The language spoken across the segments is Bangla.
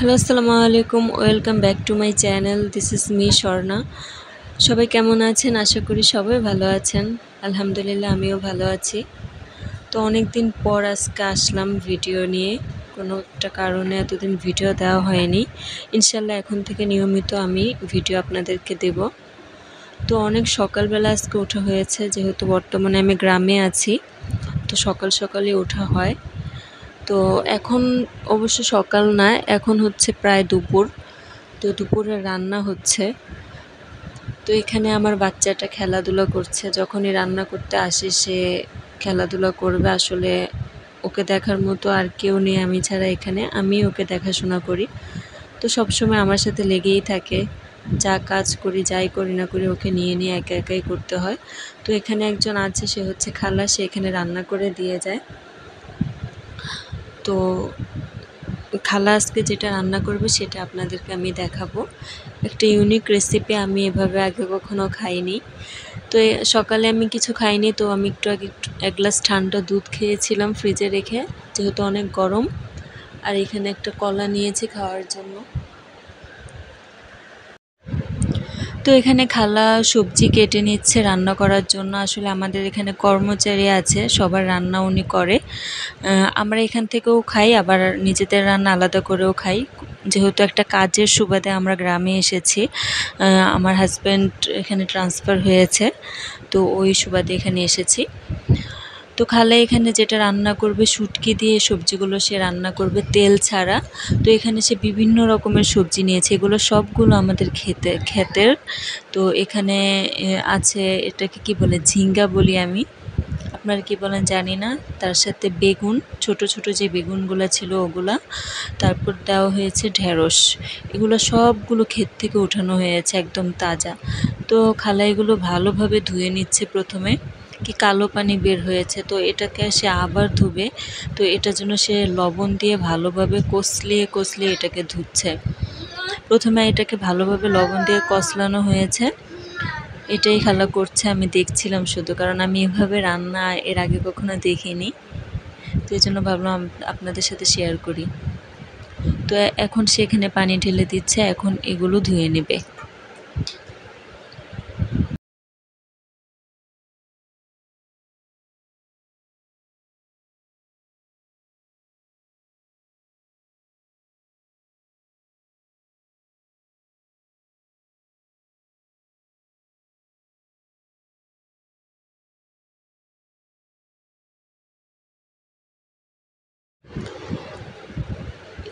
হ্যালো আসসালামু আলাইকুম, welcome back to my channel. This is me Swarna. সবাই কেমন আছেন? আশা করি সবাই ভালো আছেন। আলহামদুলিল্লাহ আমিও ভালো আছি। তো অনেক দিন পর আজকে আসলাম ভিডিও নিয়ে। কোনো একটা কারণে এতদিন ভিডিও দেওয়া হয়নি। ইনশাল্লাহ এখন থেকে নিয়মিত আমি ভিডিও আপনাদেরকে দেব। তো অনেক সকালবেলা আজকে ওঠা হয়েছে, যেহেতু বর্তমানে আমি গ্রামে আছি, তো সকাল সকালই ওঠা হয়। তো এখন অবশ্য সকাল না, এখন হচ্ছে প্রায় দুপুর। তো দুপুরে রান্না হচ্ছে। তো এখানে আমার বাচ্চাটা খেলাধুলা করছে। যখনই রান্না করতে আসে সে খেলাধুলা করবে। আসলে ওকে দেখার মতো আর কেউ নেই আমি ছাড়া এখানে। আমি ওকে দেখাশোনা করি। তো সবসময় আমার সাথে লেগেই থাকে। যা কাজ করি যাই করি না করি ওকে নিয়ে নিয়ে একা একাই করতে হয়। তো এখানে একজন আছে, সে হচ্ছে খালা, সে এখানে রান্না করে দিয়ে যায়। তো খালা আজকে যেটা রান্না করবে সেটা আপনাদেরকে আমি দেখাবো। একটা ইউনিক রেসিপি, আমি এভাবে আগে কখনো খাইনি। তো সকালে আমি কিছু খাইনি, তো আমি একটু আগে এক গ্লাস ঠান্ডা দুধ খেয়েছিলাম ফ্রিজে রেখে, যেহেতু অনেক গরম। আর এখানে একটা কলা নিয়েছি খাওয়ার জন্য। তো এখানে খালা সবজি কেটে নিচ্ছে রান্না করার জন্য। আসলে আমাদের এখানে কর্মচারী আছে, সবার রান্না উনি করে। আমরা এখান থেকেও খাই, আবার নিজেদের রান্না আলাদা করেও খাই। যেহেতু একটা কাজের সুবাদে আমরা গ্রামে এসেছি, আমার হাজব্যান্ড এখানে ট্রান্সফার হয়েছে, তো ওই সুবাদে এখানে এসেছি। তো খালা এখানে যেটা রান্না করবে, শুটকি দিয়ে সবজিগুলো সে রান্না করবে তেল ছাড়া। তো এখানে সে বিভিন্ন রকমের সবজি নিয়েছে, এগুলো সবগুলো আমাদের ক্ষেতের। তো এখানে আছে, এটাকে কি বলে, ঝিঙ্গা বলি আমি, আপনারা কি বলেন জানি না। তার সাথে বেগুন, ছোট ছোট যে বেগুনগুলো ছিল ওগুলা। তারপর দেওয়া হয়েছে ঢেঁড়স। এগুলো সবগুলো ক্ষেত থেকে উঠানো হয়েছে, একদম তাজা। তো খালা এগুলো ভালোভাবে ধুয়ে নিচ্ছে। প্রথমে কি কালো পানি বের হয়েছে, তো এটাকে সে আবার ধুবে। তো এটার জন্য সে লবণ দিয়ে ভালোভাবে কষলিয়ে কষলিয়ে এটাকে ধুচ্ছে। প্রথমে এটাকে ভালোভাবে লবণ দিয়ে কষলানো হয়েছে, এটাই খালা করছে। আমি দেখছিলাম শুধু, কারণ আমি এভাবে রান্না এর আগে কখনো দেখিনি। তো এই জন্য ভাবলাম আপনাদের সাথে শেয়ার করি। তো এখন সেখানে পানি ঢেলে দিচ্ছে, এখন এগুলো ধুয়ে নেবে।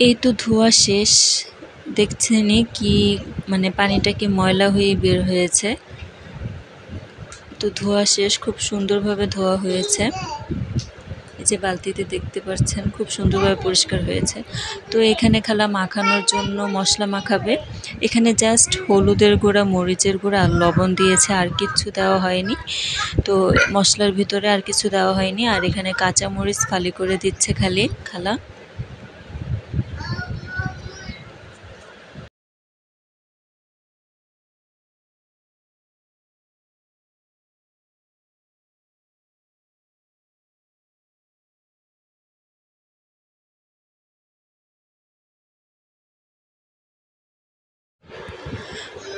এই তো ধোয়া শেষ, দেখছেনই কি মানে পানিটা কি ময়লা হয়ে বের হয়েছে। তো ধোয়া শেষ, খুব সুন্দরভাবে ধোয়া হয়েছে। এই যে বালতিতে দেখতে পাচ্ছেন খুব সুন্দরভাবে পরিষ্কার হয়েছে। তো এখানে খালা মাখানোর জন্য মশলা মাখাবে। এখানে জাস্ট হলুদের গুঁড়া, মরিচের গুঁড়া আর লবণ দিয়েছে, আর কিচ্ছু দেওয়া হয়নি। তো মশলার ভিতরে আর কিছু দেওয়া হয়নি। আর এখানে কাঁচা মরিচ ফালি করে দিচ্ছে খালি খালা।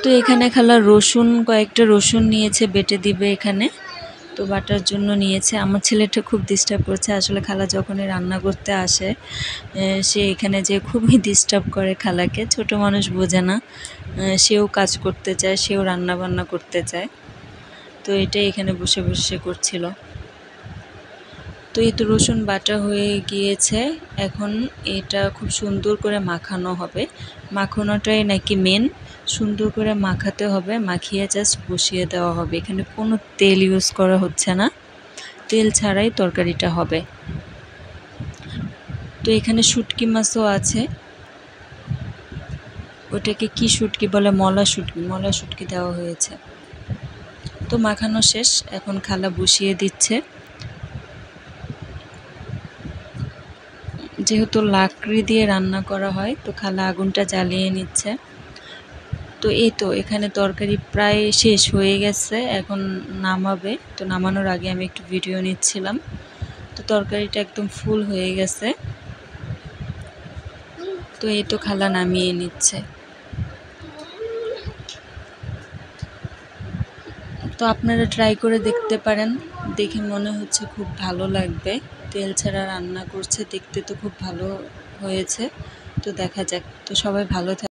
তো এখানে খালা রসুন, কয়েকটা রসুন নিয়েছে, বেটে দিবে এখানে। তো বাটার জন্য নিয়েছে। আমার ছেলেটা খুব ডিস্টার্ব করছে। আসলে খালা যখনই রান্না করতে আসে সে এখানে যে খুবই ডিস্টার্ব করে খালাকে। ছোট মানুষ বোঝে না, সেও কাজ করতে চায়, সেও রান্না বান্না করতে চায়। তো এটাই এখানে বসে বসে করছিল। তো এই তো রসুন বাটা হয়ে গিয়েছে, এখন এটা খুব সুন্দর করে মাখানো হবে। মাখানোটাই নাকি মেন, সুন্দর করে মাখাতে হবে। মাখিয়ে জাস্ট বসিয়ে দেওয়া হবে। এখানে কোনো তেল ইউজ করা হচ্ছে না, তেল ছাড়াই তরকারিটা হবে। তো এখানে শুটকি মাছও আছে, ওটাকে কি শুটকি বলে, মলা শুটকি দেওয়া হয়েছে। তো মাখানো শেষ, এখন খালা বসিয়ে দিচ্ছে। যেহেতু লাকড়ি দিয়ে রান্না করা হয়, তো খালা আগুনটা জ্বালিয়ে নিচ্ছে। তো এই তো এখানে তরকারি প্রায় শেষ হয়ে গেছে, এখন নামাবে। তো নামানোর আগে আমি একটু ভিডিও নিচ্ছিলাম। তো তরকারিটা একদম ফুল হয়ে গেছে। তো এই তো খালা নামিয়ে নিচ্ছে। তো আপনারা ট্রাই করে দেখতে পারেন, দেখে মনে হচ্ছে খুব ভালো লাগবে। তেল ছাড়া রান্না করছে, দেখতে তো খুব ভালো হয়েছে। তো দেখা যাক। তো সবাই ভালো থাকবেন।